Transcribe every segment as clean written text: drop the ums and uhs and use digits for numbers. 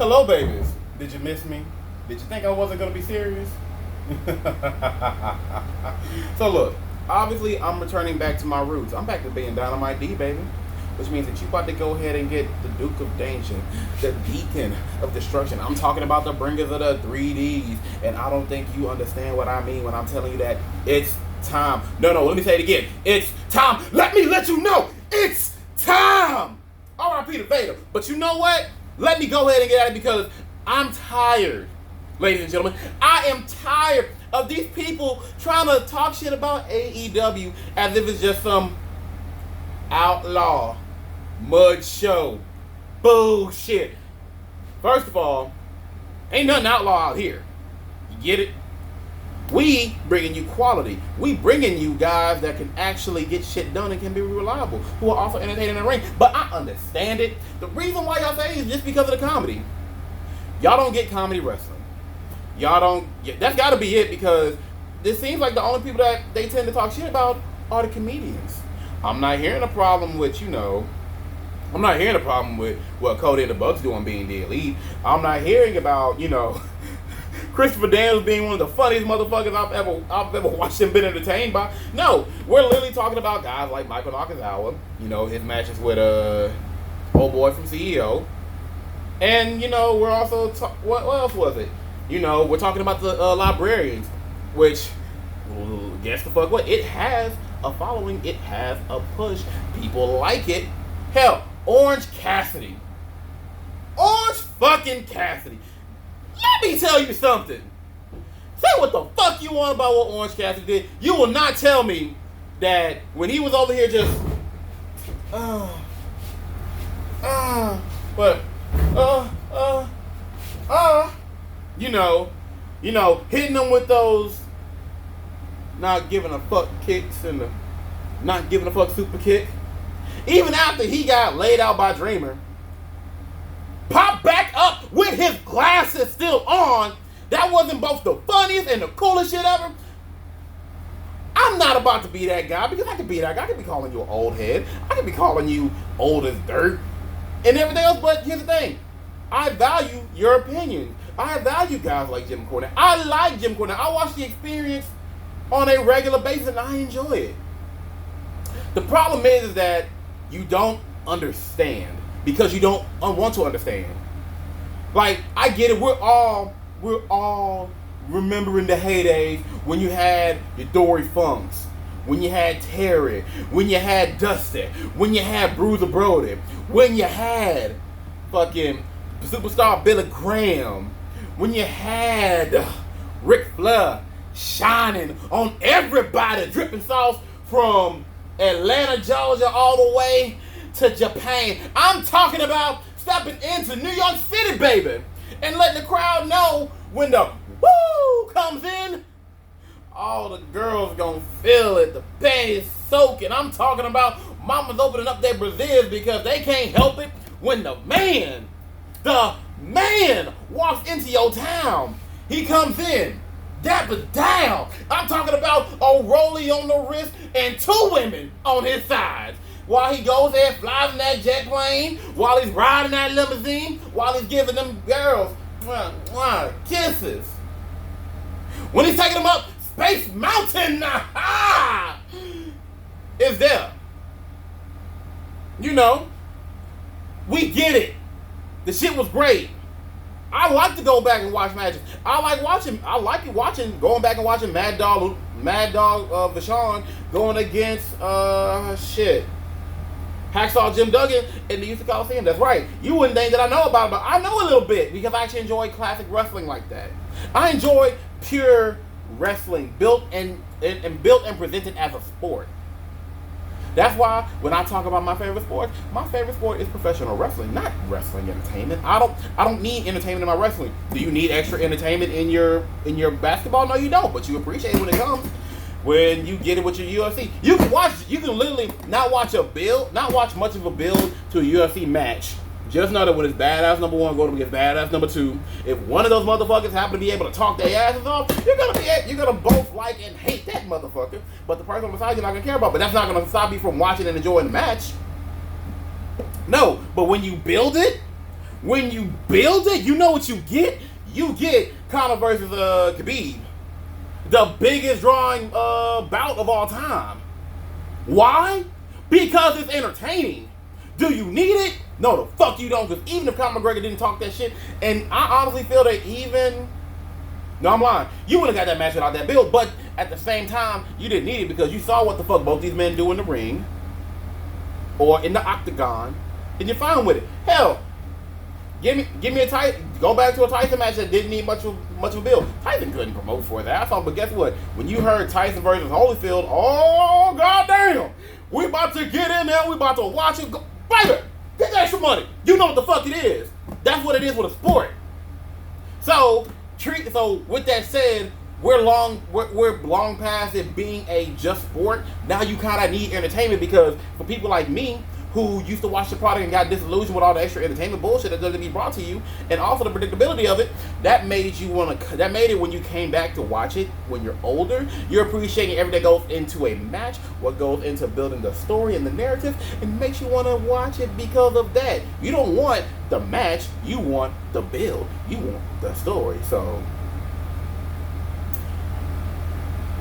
Hello, babies. Did you miss me? Did you think I wasn't going to be serious? So look, obviously I'm returning back to my roots. I'm back to being Dynamite D, baby. Which means that you about to go ahead and get the Duke of Danger, the Deacon of Destruction. I'm talking about the bringers of the 3Ds. And I don't think you understand what I mean when I'm telling you that it's time. No, let me say it again. It's time. Let me let you know. It's time. R.I.P. to Vader. But you know what? Let me go ahead and get at it because I'm tired, ladies and gentlemen. I am tired of these people trying to talk shit about AEW as if it's just some outlaw mud show bullshit. First of all, ain't nothing outlaw out here. You get it? We bringing you quality. We bringing you guys that can actually get shit done and can be reliable, who are also entertaining in the ring. But I understand it. The reason why y'all say it is just because of the comedy. Y'all don't get comedy wrestling. Y'all don't. That's got to be it because it seems like the only people that they tend to talk shit about are the comedians. I'm not hearing a problem with, I'm not hearing a problem with what Cody and the Bucks do on being the elite. I'm not hearing about, Christopher Daniels being one of the funniest motherfuckers I've ever watched and been entertained by. No, we're literally talking about guys like Michael Nakazawa, his matches with old boy from CEO. And, we're also, what else was it? We're talking about the Librarians, which, guess the fuck what? It has a following. It has a push. People like it. Hell, Orange Cassidy. Orange fucking Cassidy. Let me tell you something. Say what the fuck you want about what Orange Cassidy did. You will not tell me that when he was over here just hitting them with those not giving a fuck kicks and the not giving a fuck super kick. Even after he got laid out by Dreamer, popped back up with his glasses still on. That wasn't both the funniest and the coolest shit ever. I'm not about to be that guy because I could be that guy. I could be calling you an old head. I could be calling you old as dirt and everything else. But here's the thing. I value your opinion. I value guys like Jim Cornette. I like Jim Cornette. I watch The Experience on a regular basis and I enjoy it. The problem is that you don't understand because you don't want to understand. Like, I get it. We're all remembering the heydays when you had your Dory Funks, when you had Terry, when you had Dusty, when you had Bruiser Brody, when you had fucking superstar Billy Graham, when you had Ric Flair shining on everybody, dripping sauce from Atlanta, Georgia, all the way to Japan. I'm talking about stepping into New York City, baby, and letting the crowd know when the woo comes in, all the girls gonna feel it. The panties soaking. I'm talking about mamas opening up their brassieres because they can't help it when the man walks into your town. He comes in, dapper down. I'm talking about a rollie on the wrist and two women on his side. While he goes there, flies in that jet plane, while he's riding that limousine, while he's giving them girls kisses. When he's taking them up Space Mountain, is there. We get it. The shit was great. I like to go back and watch matches. I like going back and watching Mad Dog Vachon going against Hacksaw Jim Duggan in the Houston Coliseum. That's right. You wouldn't think that I know about it, but I know a little bit because I actually enjoy classic wrestling like that. I enjoy pure wrestling built and presented as a sport. That's why when I talk about my favorite sport is professional wrestling, not wrestling entertainment. I don't need entertainment in my wrestling. Do you need extra entertainment in your basketball? No, you don't, but you appreciate it when it comes. When you get it with your UFC, you can literally not watch much of a build to a UFC match. Just know that when it's badass number one going against badass number two, if one of those motherfuckers happen to be able to talk their asses off, you're gonna both like and hate that motherfucker. But the person beside you're not gonna care about. But that's not gonna stop you from watching and enjoying the match. No, but when you build it, when you build it, you know what you get? You get Conor versus Khabib. The biggest drawing bout of all time. Why? Because it's entertaining. Do you need it? No, the fuck you don't. Because even if Conor McGregor didn't talk that shit, and I honestly feel that no, I'm lying. You would have got that match without that build, but at the same time, you didn't need it because you saw what the fuck both these men do in the ring or in the octagon, and you're fine with it. Hell, give me a Tyson. Go back to a Tyson match that didn't need much of a build. Tyson couldn't promote for that. But guess what? When you heard Tyson versus Holyfield, oh goddamn, we about to get in there. We about to watch it go. Baby, get that extra money. You know what the fuck it is. That's what it is with a sport. So with that said, we're long past it being a just sport. Now you kind of need entertainment because for people like me who used to watch the product and got disillusioned with all the extra entertainment bullshit that doesn't be brought to you, and also the predictability of it, that made it when you came back to watch it when you're older, you're appreciating everything that goes into a match, what goes into building the story and the narrative, and makes you want to watch it because of that. You don't want the match, you want the build, you want the story. So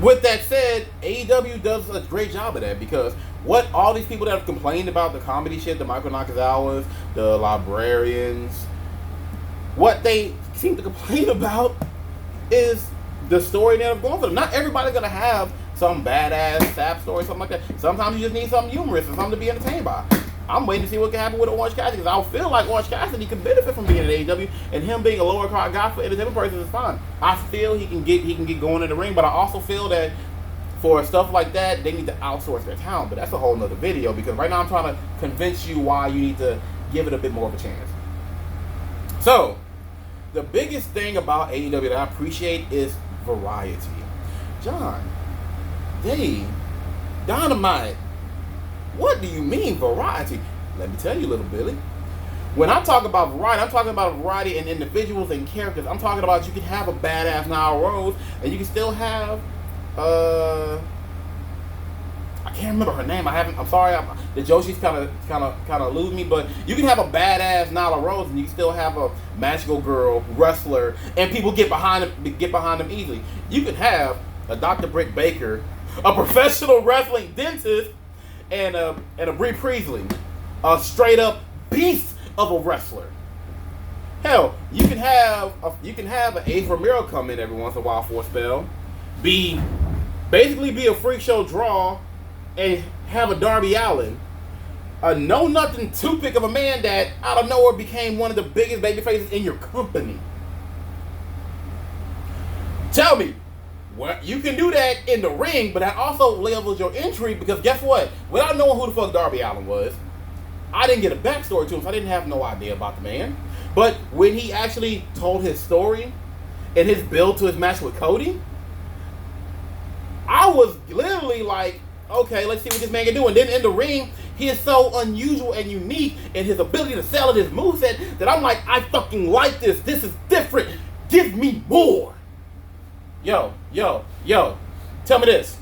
with that said, AEW does a great job of that because what all these people that have complained about the comedy shit, the Michael Nakazawas, the librarians, what they seem to complain about is the story that have gone for them. Not everybody's gonna have some badass sap story, something like that. Sometimes you just need something humorous and something to be entertained by. I'm waiting to see what can happen with Orange Cassidy because I feel like Orange Cassidy can benefit from being in AEW, and him being a lower card guy for entertainment purposes is fine. I feel he can get going in the ring, but I also feel that for stuff like that, they need to outsource their talent. But that's a whole nother video because right now I'm trying to convince you why you need to give it a bit more of a chance. So, the biggest thing about AEW that I appreciate is variety. John, Dave, Dynamite, what do you mean variety? Let me tell you, little Billy. When I talk about variety, I'm talking about variety in individuals and characters. I'm talking about you can have a badass Nyla Rose and you can still have I can't remember her name. I'm sorry. The Joshi's kind of lose me, but you can have a badass Nyla Rose and you can still have a magical girl wrestler, and people get behind them easily. You can have a Dr. Britt Baker, a professional wrestling dentist, and a Brie Priestley, a straight up beast of a wrestler. Hell, you can have an Ace Romero come in every once in a while for a spell, basically be a freak show draw, and have a Darby Allin, a know-nothing toothpick of a man that out of nowhere became one of the biggest babyfaces in your company. Tell me, well, you can do that in the ring, but that also levels your intrigue because guess what? Without knowing who the fuck Darby Allin was, I didn't get a backstory to him, so I didn't have no idea about the man. But when he actually told his story and his build to his match with Cody, I was literally like, okay, let's see what this man can do. And then in the ring, he is so unusual and unique in his ability to sell his moveset that I'm like, I fucking like this. This is different. Give me more. Yo. Tell me this.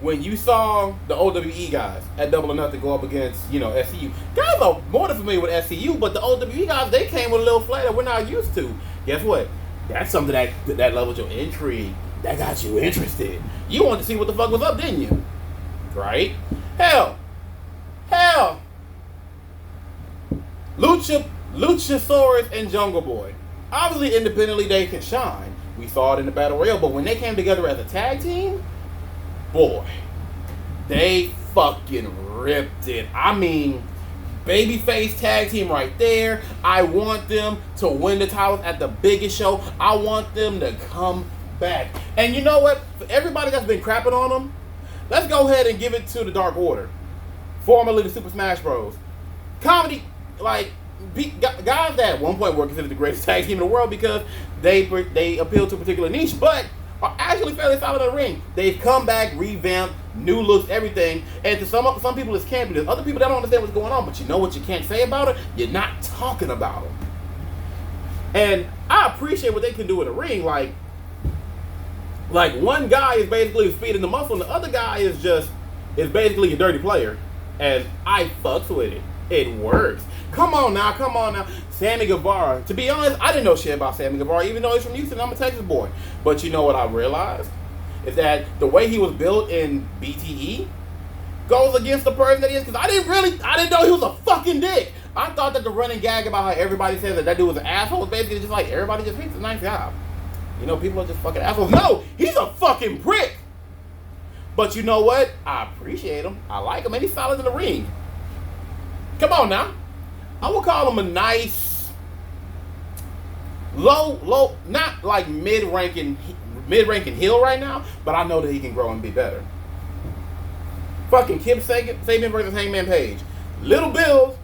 When you saw the OWE guys at Double or Nothing go up against, SCU, guys are more than familiar with SCU, but the OWE guys, they came with a little flair that we're not used to. Guess what? That's something that levels your intrigue. That got you interested. You wanted to see what the fuck was up, didn't you? Right? Hell. Luchasaurus and Jungle Boy. Obviously, independently, they can shine. We saw it in the Battle Royale, but when they came together as a tag team, boy, they fucking ripped it. I mean, babyface tag team right there. I want them to win the titles at the biggest show. I want them to come back. And you know what? For everybody that's been crapping on them, let's go ahead and give it to the Dark Order, formerly the Super Smash Bros. Comedy, like, guys that at one point were considered the greatest tag team in the world because they appeal to a particular niche, but are actually fairly solid in the ring. They've come back, revamped, new looks, everything. And to some people it's campy. There's other people that don't understand what's going on, but you know what you can't say about it? You're not talking about them. And I appreciate what they can do in the ring. Like one guy is basically speeding the muscle, and the other guy is basically a dirty player. And I fucks with it. It works. Come on now. Sammy Guevara. To be honest, I didn't know shit about Sammy Guevara, even though he's from Houston. I'm a Texas boy. But you know what I realized? Is that the way he was built in BTE goes against the person that he is. Because I didn't know he was a fucking dick. I thought that the running gag about how everybody says that dude was an asshole was basically just like everybody just thinks he's a nice guy. You know, people are just fucking assholes. No, he's a fucking prick. But you know what? I appreciate him. I like him, and he's solid in the ring. Come on now. I would call him a nice, low, not like mid-ranking heel right now, but I know that he can grow and be better. Fucking Kip Sabian versus Hangman Page. Little bills,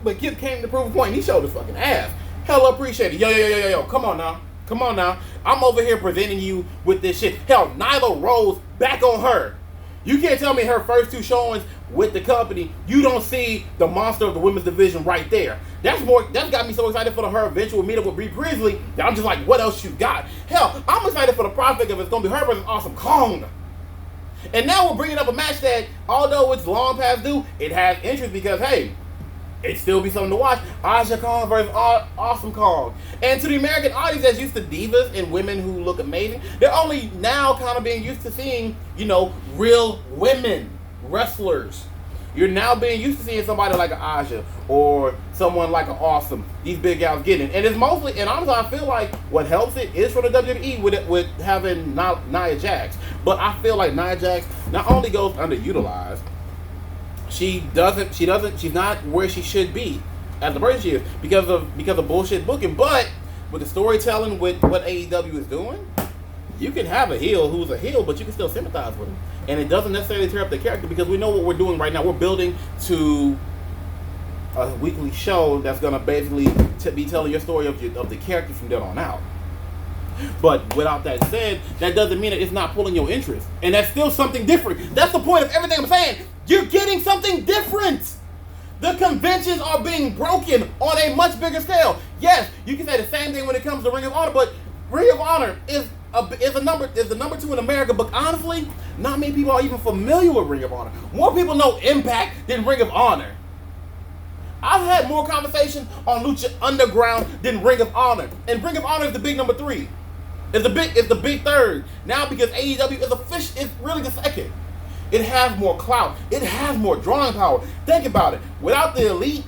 but Kip came to prove a point. He showed his fucking ass. Hell, appreciate it. Yo. Come on now. I'm over here presenting you with this shit. Hell, Nyla Rose back on her. You can't tell me her first two showings with the company, you don't see the monster of the women's division right there. That's got me so excited for her eventual meetup with Brie Priestley that I'm just like, what else you got? Hell, I'm excited for the prospect of it's going to be her versus Awesome Kong. And now we're bringing up a match that, although it's long past due, it has interest because, hey, it'd still be something to watch. Aja Kong versus Awesome Kong. And to the American audience that's used to divas and women who look amazing, they're only now kind of being used to seeing, real women wrestlers. You're now being used to seeing somebody like an Aja or someone like an Awesome. These big guys getting it. And it's mostly, and honestly, I feel like what helps it is for the WWE with having Nia Jax. But I feel like Nia Jax not only goes underutilized, she's not where she should be as the person she is because of bullshit booking. But with the storytelling, with what AEW is doing, you can have a heel who's a heel, but you can still sympathize with him. And it doesn't necessarily tear up the character because we know what we're doing right now. We're building to a weekly show that's going to basically be telling your story of the character from then on out. But without that said, that doesn't mean that it's not pulling your interest. And that's still something different. That's the point of everything I'm saying. You're getting something different. The conventions are being broken on a much bigger scale. Yes, you can say the same thing when it comes to Ring of Honor, but Ring of Honor is the number 2 in America, but honestly, not many people are even familiar with Ring of Honor. More people know Impact than Ring of Honor. I've had more conversation on Lucha Underground than Ring of Honor, and Ring of Honor is the big number 3. It's the big third now because AEW is really the second. It has more clout. It has more drawing power. Think about it. Without the Elite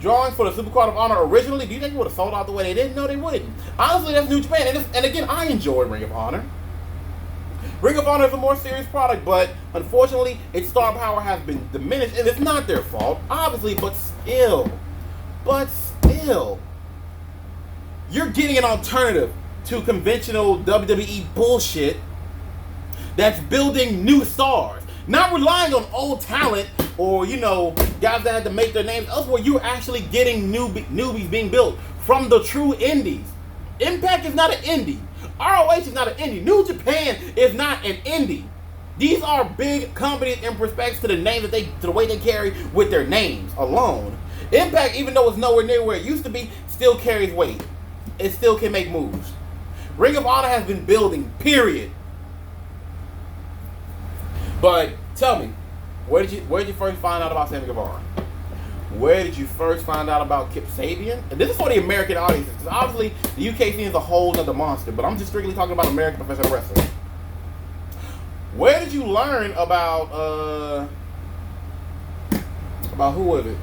drawing for the Super Card of Honor originally, do you think it would have sold out the way they did? No, they wouldn't. Honestly, that's New Japan. And again, I enjoy Ring of Honor. Ring of Honor is a more serious product, but unfortunately, its star power has been diminished, and it's not their fault, obviously, but still, you're getting an alternative to conventional WWE bullshit that's building new stars. Not relying on old talent or, guys that had to make their names elsewhere. You're actually getting newbies being built from the true indies. Impact is not an indie. ROH is not an indie. New Japan is not an indie. These are big companies in respect to the name to the way they carry with their names alone. Impact, even though it's nowhere near where it used to be, still carries weight. It still can make moves. Ring of Honor has been building, period. But tell me, where did you first find out about Sammy Guevara? Where did you first find out about Kip Sabian? And this is for the American audiences, because obviously the UK scene is a whole other monster, but I'm just strictly talking about American professional wrestling. Where did you learn about who was it?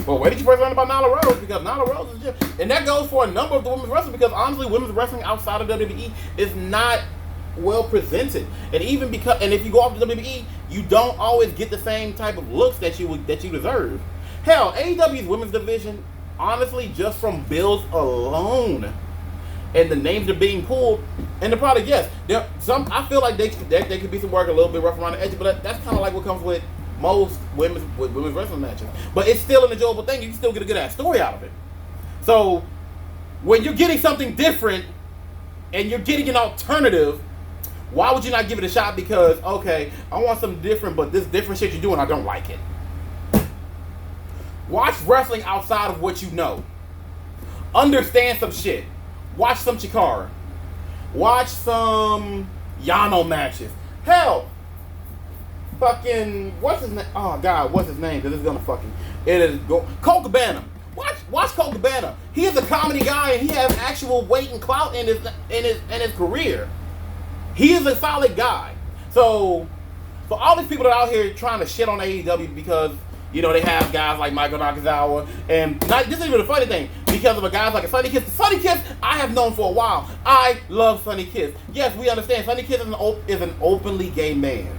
Well, where did you first learn about Nyla Rose? Because Nyla Rose is just, and that goes for a number of the women's wrestling, because honestly, women's wrestling outside of WWE is not well presented, and if you go off to WWE, you don't always get the same type of looks that you deserve. Hell, AEW's women's division, honestly, just from bills alone, and the names are being pulled, and the product, yes, I feel like they could be some work a little bit rough around the edges, but that's kind of like what comes with most women's wrestling matches. But it's still an enjoyable thing. You can still get a good ass story out of it. So when you're getting something different and you're getting an alternative, why would you not give it a shot? Because, okay, I want something different, but this different shit you're doing, I don't like it. Watch wrestling outside of what you know. Understand some shit. Watch some Chikara. Watch some Yano matches. Hell, fucking, what's his name? Oh God, what's his name? Because it's gonna fucking, it is Colt Cabana. Watch Colt Cabana. He is a comedy guy and he has actual weight and clout in his career. He is a solid guy. So for all these people that are out here trying to shit on AEW because they have guys like Michael Nakazawa, and this isn't even a funny thing because of a guys like a Sonny Kiss. Sonny Kiss, I have known for a while. I love Sonny Kiss. Yes, we understand Sonny Kiss is an openly gay man.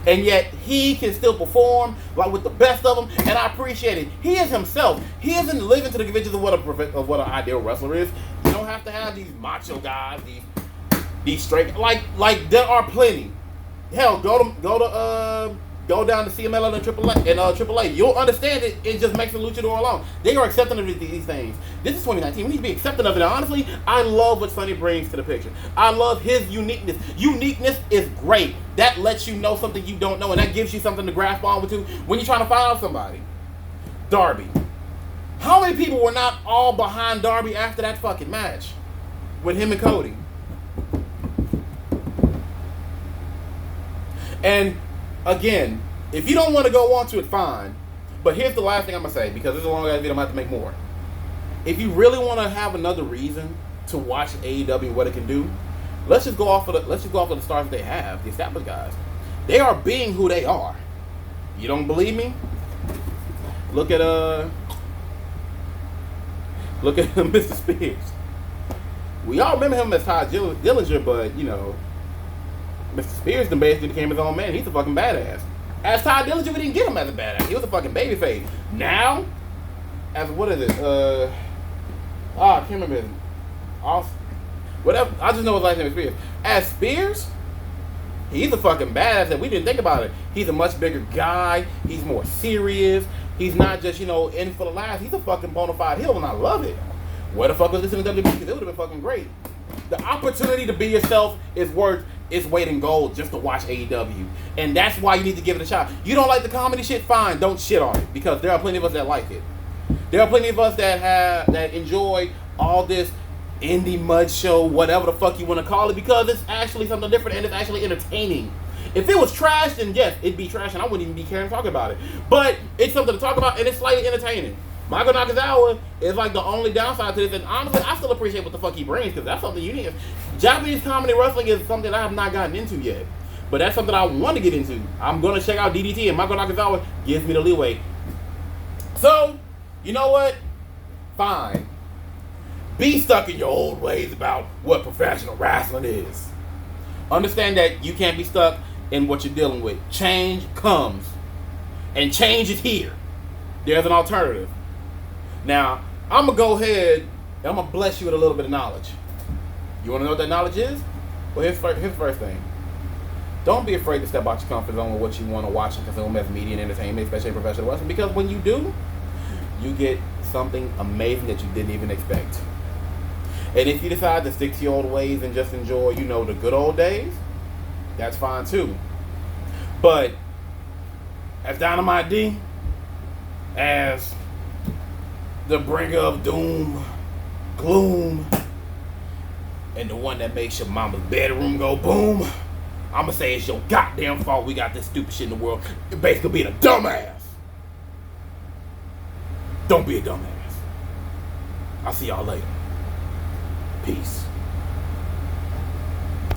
And yet he can still perform like with the best of them, and I appreciate it. He is himself. He isn't living to the conventions of what an ideal wrestler is. You don't have to have these macho guys, these straight like there are plenty. Hell, go down to CMLL and AAA. You'll understand it. It just makes a luchador alone. They are accepting of these things. This is 2019. We need to be accepting of it. And honestly, I love what Sonny brings to the picture. I love his uniqueness. Uniqueness is great. That lets you know something you don't know, and that gives you something to grasp on to when you're trying to find out somebody. Darby. How many people were not all behind Darby after that fucking match with him and Cody? And again, if you don't want to go on to it, fine. But here's the last thing I'm gonna say, because this is a long ass video, I'm gonna have to make more. If you really want to have another reason to watch AEW and what it can do, let's just go off of the stars that they have, the established guys. They are being who they are. You don't believe me? Look at Mr. Spears. We all remember him as Ty Dillinger, but Mr. Spears then basically became his own man. He's a fucking badass. As Ty Dillinger, we didn't get him as a badass. He was a fucking babyface. Now, as what is it? I can't remember his whatever. I just know his last name is Spears. As Spears, he's a fucking badass that we didn't think about it. He's a much bigger guy. He's more serious. He's not just, in for the laughs. He's a fucking bona fide heel, and I love it. Where the fuck was this in the WWE? Because it would have been fucking great. The opportunity to be yourself is worth its weight in gold just to watch AEW. And that's why you need to give it a shot. You don't like the comedy shit? Fine, don't shit on it. Because there are plenty of us that like it. There are plenty of us that enjoy all this indie mud show, whatever the fuck you want to call it, because it's actually something different and it's actually entertaining. If it was trash, then yes, it'd be trash and I wouldn't even be caring to talk about it. But it's something to talk about and it's slightly entertaining. Michael Nakazawa is like the only downside to this, and honestly, I still appreciate what the fuck he brings, because that's something unique. Japanese comedy wrestling is something I have not gotten into yet, but that's something I want to get into. I'm going to check out DDT, and Michael Nakazawa gives me the leeway. So, you know what? Fine. Be stuck in your old ways about what professional wrestling is. Understand that you can't be stuck in what you're dealing with. Change comes, and change is here. There's an alternative. Now, I'm going to go ahead and I'm going to bless you with a little bit of knowledge. You want to know what that knowledge is? Well, here's the first thing. Don't be afraid to step out your comfort zone with what you want to watch and consume as media and entertainment, especially professional wrestling, because when you do, you get something amazing that you didn't even expect. And if you decide to stick to your old ways and just enjoy, the good old days, that's fine too. But as Dynamite D, as the bringer of doom, gloom, and the one that makes your mama's bedroom go boom, I'ma say it's your goddamn fault we got this stupid shit in the world. You're basically being a dumbass. Don't be a dumbass. I'll see y'all later. Peace.